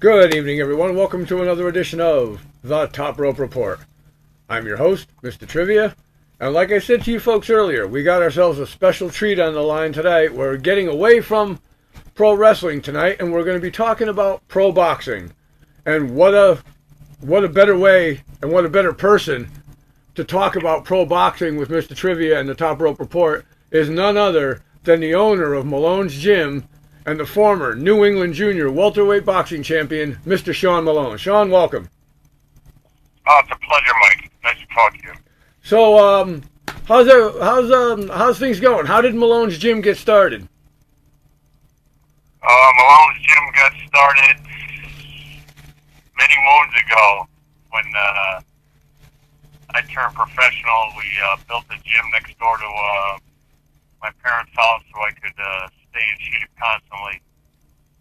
Good evening, everyone. Welcome to another edition of The Top Rope Report. I'm your host, Mr. Trivia, and like I said to you folks earlier, we got ourselves a special treat on the line today. We're getting away from pro wrestling tonight, and we're going to be talking about pro boxing. And what a better way and what a better person to talk about pro boxing with Mr. Trivia and The Top Rope Report is none other than the owner of Malone's Gym and the former New England Junior welterweight boxing champion, Mr. Sean Malone. Sean, welcome. Oh, it's a pleasure, Mike. Nice to talk to you. So, how's things going? How did Malone's Gym get started? Malone's Gym got started many moons ago when I turned professional. We built a gym next door to my parents' house so I could stay in shape constantly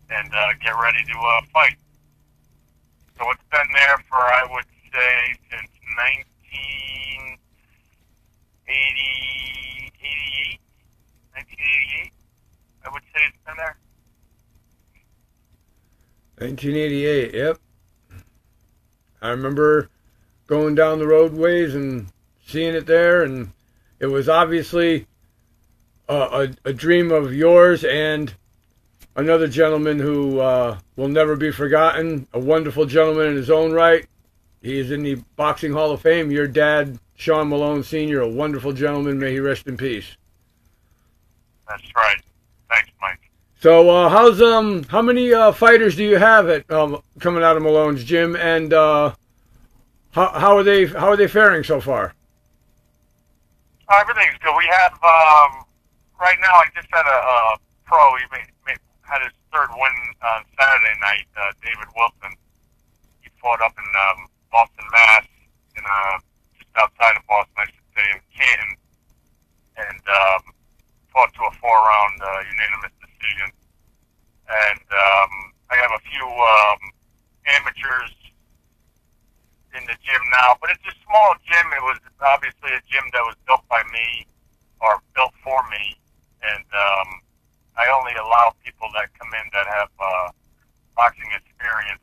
and get ready to fight. So it's been there for, I would say, since 1988, I would say it's been there. 1988, yep. I remember going down the roadways and seeing it there, and it was obviously a dream of yours and another gentleman who will never be forgotten, a wonderful gentleman in his own right. He is in the Boxing Hall of Fame. Your dad, Sean Malone Sr., a wonderful gentleman. May he rest in peace. That's right. Thanks, Mike. So, how many fighters do you have at coming out of Malone's Gym, and how are they faring so far? Everything's good. We have right now. I just had a pro. He had his third win on Saturday night. David Wilson. He fought up in Boston, Mass, in just outside of Boston, I should say, in Canton, and fought to a 4-round unanimous decision. And I have a few amateurs in the gym now, but it's a small gym. It was obviously a gym that was built by me or built for me, and I only allow people that come in that have boxing experience.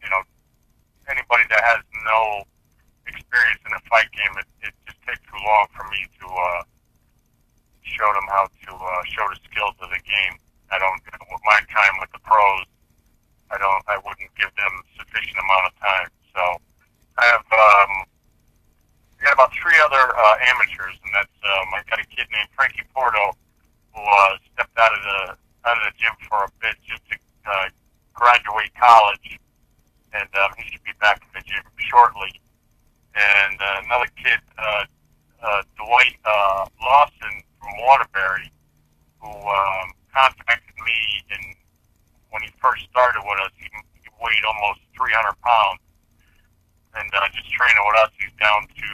You know, anybody that has no experience in a fight game, it just takes too long for me to show them how to show the skills of the game. I don't, with my time with the pros, I wouldn't give them sufficient amount of time. So I have, I got about 3 other amateurs, and that's I got a kid named Frankie Porto who stepped out of the gym for a bit just to graduate college, and he should be back in the gym shortly. And another kid, Dwight Lawson from Waterbury, who contacted me, and when he first started with us, he weighed almost 300 pounds. And just training with us, he's down to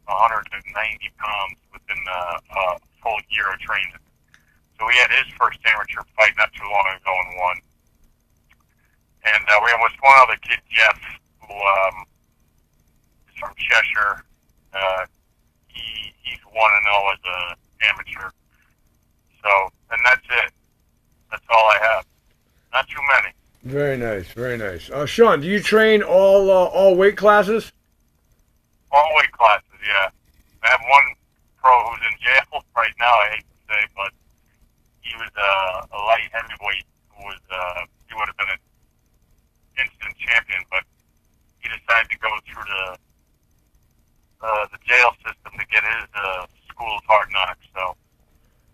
190 pounds within a full year of training. So he had his first amateur fight not too long ago and won. And we have one other kid, Jeff, who is from Cheshire. He's 1-0 as an amateur. So, and that's it. That's all I have. Not too many. Very nice, very nice. Sean, do you train all weight classes? All weight classes, yeah. I have one pro who's in jail right now, I hate to say, but he was a light heavyweight who was, he would have been an instant champion, but he decided to go through the jail system to get his school of hard knocks, so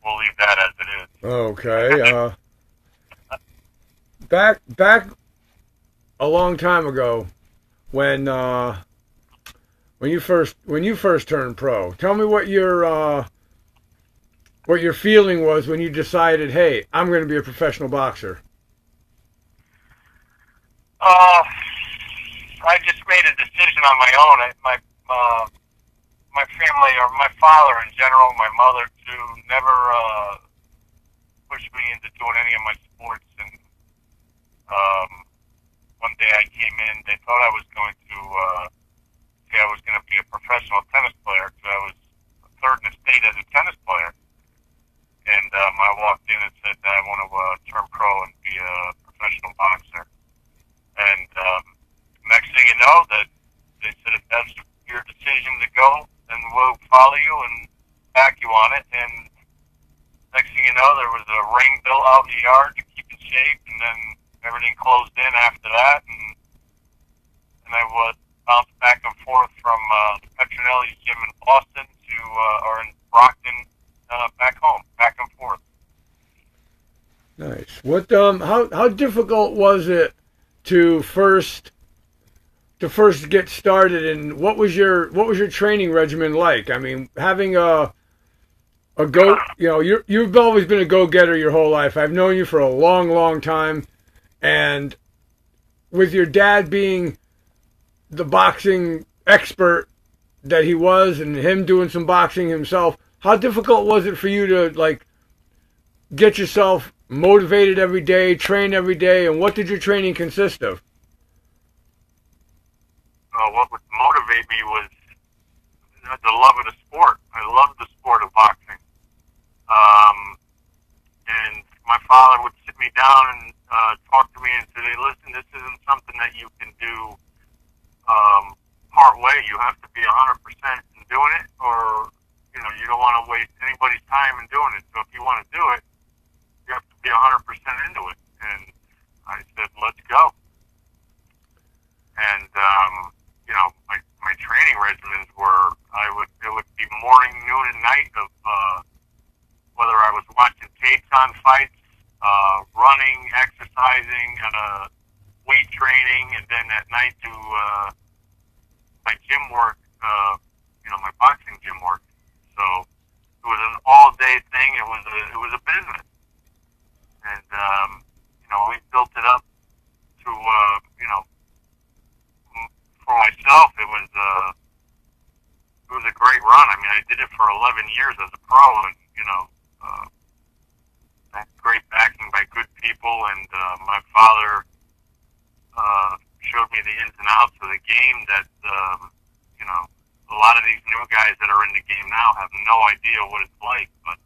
we'll leave that as it is. Okay. Back a long time ago, when you first turned pro, tell me what your feeling was when you decided, hey, I'm going to be a professional boxer. I just made a decision on my own. My family, or my father in general, my mother too, never pushed me into doing any of my sports. And one day I came in, they thought I was going to say I was going to be a professional tennis player, because I was third in the state as a tennis player. And I walked in and said that I want to turn pro and be a professional boxer. go, that they said if that's your decision to go, then we'll follow you and back you on it. And next thing you know, there was a ring built out in the yard to keep it safe, and then everything closed in after that, and I was bounced back and forth from Petronelli's gym in Boston to or in Brockton, back home, back and forth. Nice. What how difficult was it to first get started, and what was your training regimen like? I mean, having a go, you know, you've always been a go-getter your whole life. I've known you for a long, long time, and with your dad being the boxing expert that he was, and him doing some boxing himself, how difficult was it for you to like get yourself motivated every day, train every day, and what did your training consist of? What would motivate me was the love of the sport. I loved the sport of boxing. And my father would sit me down and talk to me and say, "Hey, listen, this isn't something that you can do part way. You have to be 100% in doing it, or you don't want to waste anybody's time in doing it. So if you want to do it, you have to be 100% into it." And I said, "Let's go." And my training regimens were it would be morning, noon, and night of whether I was watching tapes on fights, running, exercising, weight training, and then at night do my gym work, my boxing gym work. So it was an all-day thing. It was a business, and we built it up to for myself. It was a great run. I mean, I did it for 11 years as a pro, and had great backing by good people, and my father showed me the ins and outs of the game that a lot of these new guys that are in the game now have no idea what it's like. But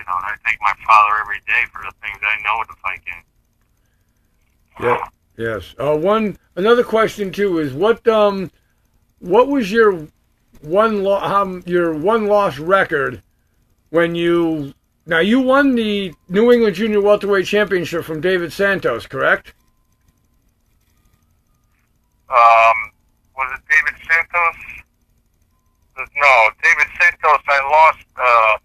I thank my father every day for the things I know in the fight game. Yeah. Yes. Another question too is what was your one loss record when you won the New England Junior Welterweight Championship from David Santos, correct? Was it David Santos? No, David Santos. I lost the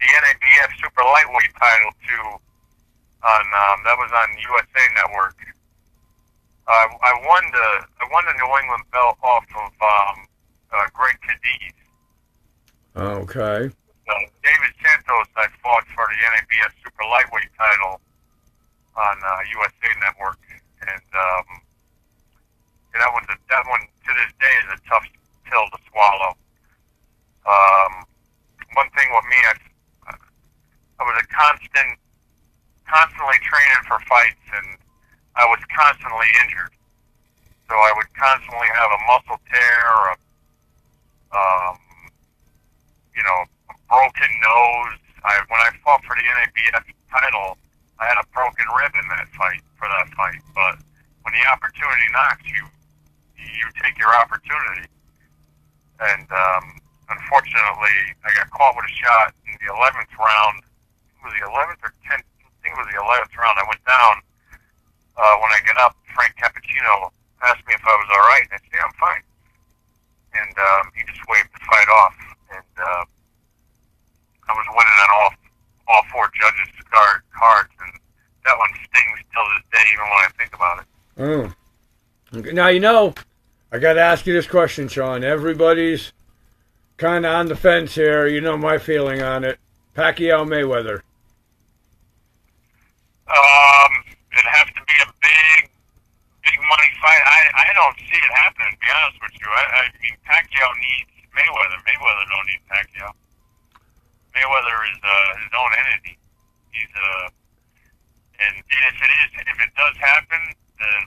NABF Super Lightweight title to that was on USA Network. I won the New England belt off of Greg Cadiz. Okay. David Santos, I fought for the NABF Super Lightweight title on USA Network, and that one to this day is a tough pill to swallow. One thing with me, I was constantly training for fights, and I was constantly injured. So I would constantly have a muscle tear, or a broken nose. When I fought for the NABF title, I had a broken rib in that fight. But when the opportunity knocks you, you take your opportunity. And unfortunately, I got caught with a shot in the 11th round. It was the 11th or 10th. I think it was the 11th round. I went down. When I get up, Frank Cappuccino asked me if I was all right, and I said, "I'm fine." And he just waved the fight off, and I was winning on all four judges' cards, and that one stings till this day, even when I think about it. Okay. Now I got to ask you this question, Sean. Everybody's kind of on the fence here. You know my feeling on it. Pacquiao Mayweather. It'd have to be a big money fight. I don't see it happening, to be honest with you. I mean, Pacquiao needs Mayweather. Mayweather don't need Pacquiao. Mayweather is his own entity. He's and if it does happen, then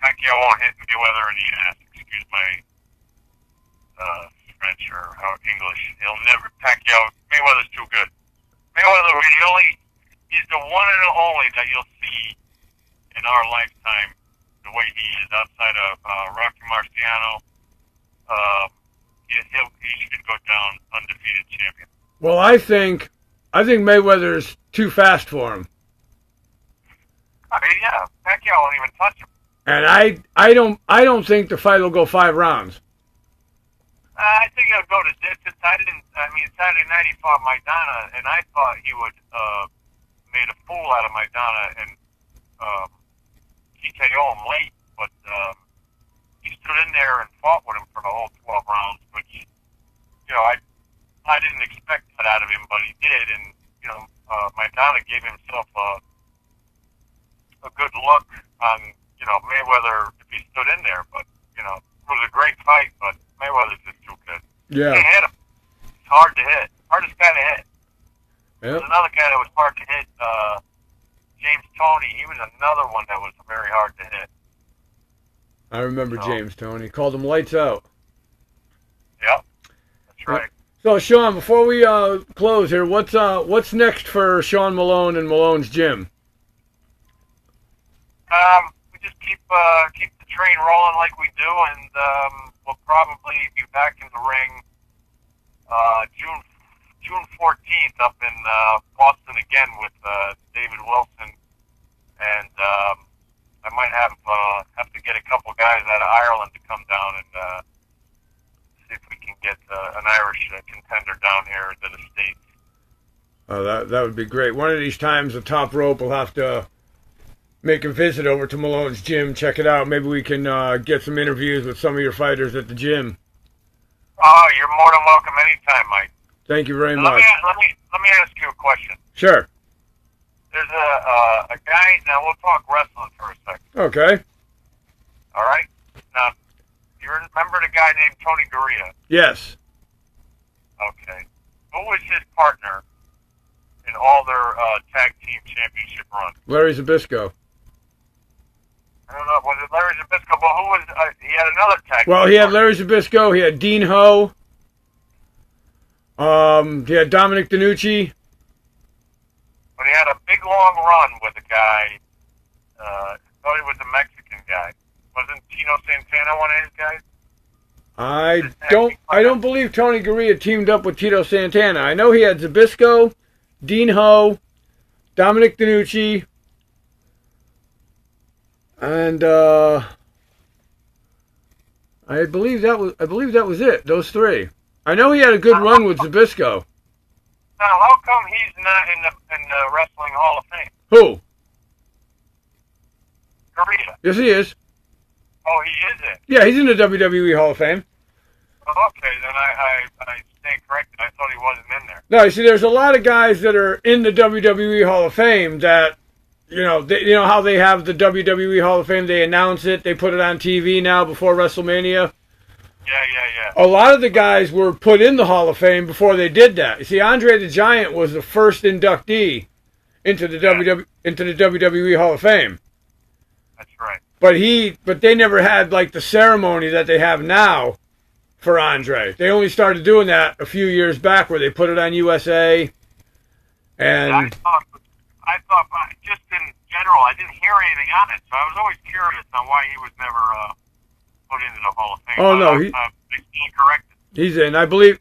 Pacquiao won't hit Mayweather in the ass. Excuse my French or English. Mayweather's too good. Mayweather he's the one and only that you'll see in our lifetime the way he is outside of Rocky Marciano, he should go down undefeated champion. Well, I think Mayweather's too fast for him. I mean, yeah, Pacquiao won't even touch him. And I don't think the fight will go 5 rounds. I think he'll go to distance. Saturday night he fought Maidana, and I thought he would made a fool out of Maidana and TKO him late, but he stood in there and fought with him for the whole 12 rounds, which, I didn't expect that out of him, but he did, and, Maidana gave himself a good look on, Mayweather if he stood in there, but, it was a great fight, but Mayweather's just too good. Yeah. You can't hit him. It's hard to hit. Hardest guy to hit. Yep. There's another guy that was hard to hit, James Toney. He was another one that was very hard to hit. I remember James Toney. Called him lights out. Yep. That's right. So, Sean, before we close here, what's next for Sean Malone and Malone's Gym? We just keep the train rolling like we do, and we'll probably be back in the ring June 14th up in Boston again with David Wilson, and I might have to get a couple guys out of Ireland to come down and see if we can get an Irish contender down here to the States. Oh, that would be great. One of these times, the Top Rope will have to make a visit over to Malone's Gym, check it out. Maybe we can get some interviews with some of your fighters at the gym. Oh, you're more than welcome anytime, Mike. Thank you very much. Let me ask you a question. Sure. There's a guy, now we'll talk wrestling for a second. Okay. All right? Now, you remember the guy named Tony Gurria? Yes. Okay. Who was his partner in all their tag team championship runs? Larry Zbyszko. I don't know. Was it Larry Zbyszko? Well, who was? He had another tag. Well, he had Larry Zbyszko. He had Dean Ho. He had Dominic DeNucci. But he had a big long run with a guy. I thought he was a Mexican guy. Wasn't Tino Santana one of his guys? I don't believe Tony Gurria teamed up with Tito Santana. I know he had Zbyszko, Dean Ho, Dominic DeNucci, and I believe that was it. Those three. I know he had a good run with Zbyszko. Now, how come he's not in the Wrestling Hall of Fame? Who? Gurria. Yes, he is. Oh, he is it? Yeah, he's in the WWE Hall of Fame. Oh, okay, then I stand corrected. I thought he wasn't in there. No, you see, there's a lot of guys that are in the WWE Hall of Fame that, you know how they have the WWE Hall of Fame, they announce it, they put it on TV now before WrestleMania. Yeah. A lot of the guys were put in the Hall of Fame before they did that. You see, Andre the Giant was the first inductee into the WWE Hall of Fame. That's right. But they never had like the ceremony that they have now for Andre. They only started doing that a few years back, where they put it on USA. And I thought, just in general, I didn't hear anything on it, so I was always curious on why he was never put into the Hall of Fame. Oh no, they stand corrected. He's in. I believe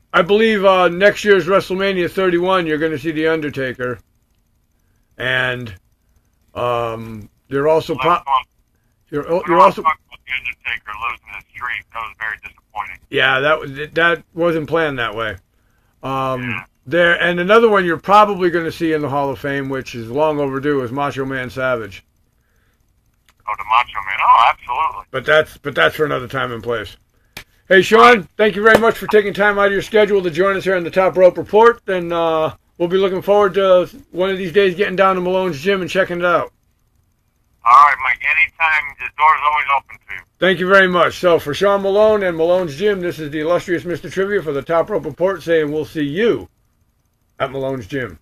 next year's WrestleMania 31, you're going to see the Undertaker, and you're also you're also talking about the Undertaker losing his streak. That was very disappointing. Yeah, that wasn't planned that way. There, and another one you're probably going to see in the Hall of Fame, which is long overdue, is Macho Man Savage. Oh, the Macho Man. Oh, absolutely. But that's for another time and place. Hey, Sean, thank you very much for taking time out of your schedule to join us here on the Top Rope Report, and we'll be looking forward to one of these days getting down to Malone's Gym and checking it out. All right, Mike. Anytime, the door's always open to you. Thank you very much. So, for Sean Malone and Malone's Gym, this is the illustrious Mr. Trivia for the Top Rope Report saying we'll see you at Malone's Gym.